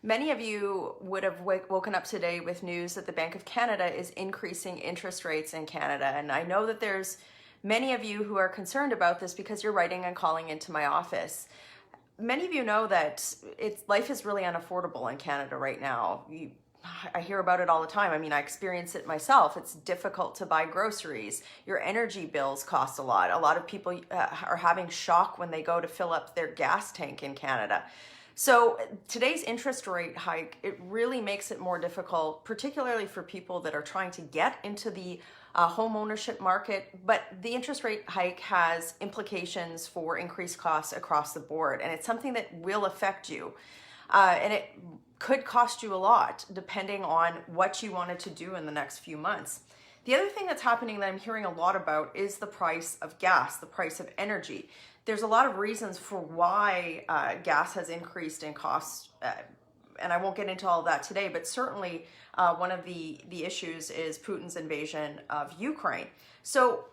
Many of you would have woken up today with news that the Bank of Canada is increasing interest rates in Canada. And I know that there's many of you who are concerned about this because you're writing and calling into my office. Many of you know that life is really unaffordable in Canada right now. I hear about it all the time. I mean, I experience it myself. It's difficult to buy groceries. Your energy bills cost a lot. A lot of people are having shock when they go to fill up their gas tank in Canada. So today's interest rate hike, it really makes it more difficult, particularly for people that are trying to get into the home ownership market. But the interest rate hike has implications for increased costs across the board, and it's something that will affect you. And it could cost you a lot depending on what you wanted to do in the next few months. The other thing that's happening that I'm hearing a lot about is the price of gas, the price of energy. There's a lot of reasons for why gas has increased in cost, and I won't get into all of that today, but certainly one of the issues is Putin's invasion of Ukraine. So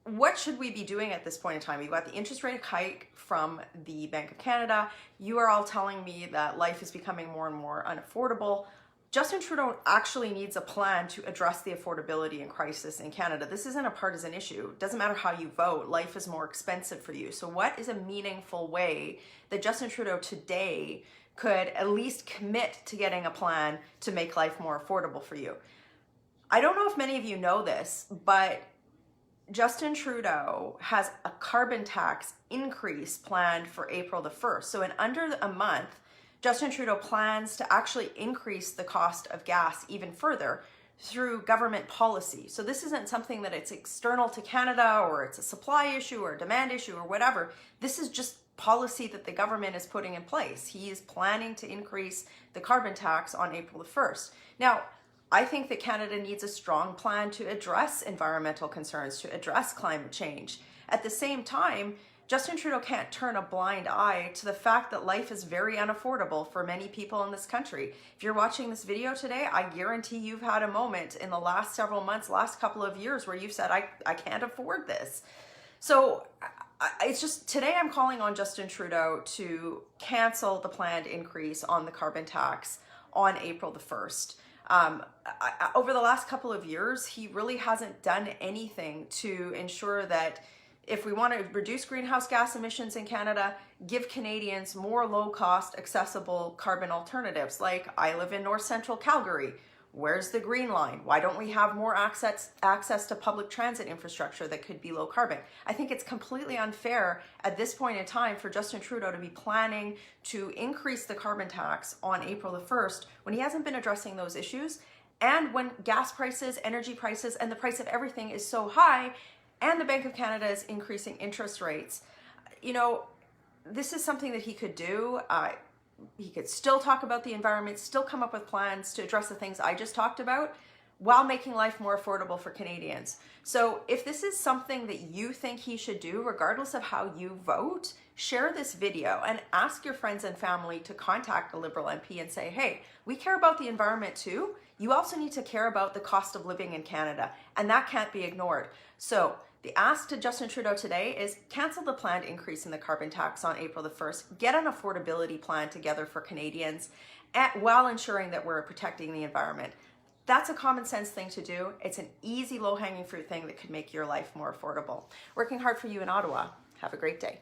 what should we be doing at this point in time? You've got the interest rate hike from the Bank of Canada. You are all telling me that life is becoming more and more unaffordable. Justin Trudeau actually needs a plan to address the affordability and crisis in Canada. This isn't a partisan issue. It doesn't matter how you vote. Life is more expensive for you. So what is a meaningful way that Justin Trudeau today could at least commit to getting a plan to make life more affordable for you? I don't know if many of you know this, but Justin Trudeau has a carbon tax increase planned for April the 1st. So in under a month, Justin Trudeau plans to actually increase the cost of gas even further through government policy. So this isn't something that it's external to Canada or it's a supply issue or a demand issue or whatever. This is just policy that the government is putting in place. He is planning to increase the carbon tax on April the 1st. Now, I think that Canada needs a strong plan to address environmental concerns, to address climate change. At the same time, Justin Trudeau can't turn a blind eye to the fact that life is very unaffordable for many people in this country. If you're watching this video today, I guarantee you've had a moment in the last several months, last couple of years where you've said, I can't afford this. So it's just, today I'm calling on Justin Trudeau to cancel the planned increase on the carbon tax on April the 1st. Over the last couple of years, he really hasn't done anything to ensure that if we want to reduce greenhouse gas emissions in Canada, give Canadians more low-cost, accessible carbon alternatives. Like, I live in north central Calgary. Where's the Green Line? Why don't we have more access to public transit infrastructure that could be low carbon? I think it's completely unfair at this point in time for Justin Trudeau to be planning to increase the carbon tax on April the 1st when he hasn't been addressing those issues, and when gas prices, energy prices, and the price of everything is so high, and the Bank of Canada is increasing interest rates. You know, this is something that he could do. He could still talk about the environment, still come up with plans to address the things I just talked about, while making life more affordable for Canadians. So if this is something that you think he should do, regardless of how you vote, share this video and ask your friends and family to contact a Liberal MP and say, hey, we care about the environment too. You also need to care about the cost of living in Canada, and that can't be ignored. So the ask to Justin Trudeau today is cancel the planned increase in the carbon tax on April the 1st, get an affordability plan together for Canadians, while ensuring that we're protecting the environment. That's a common sense thing to do. It's an easy, low-hanging fruit thing that could make your life more affordable. Working hard for you in Ottawa. Have a great day.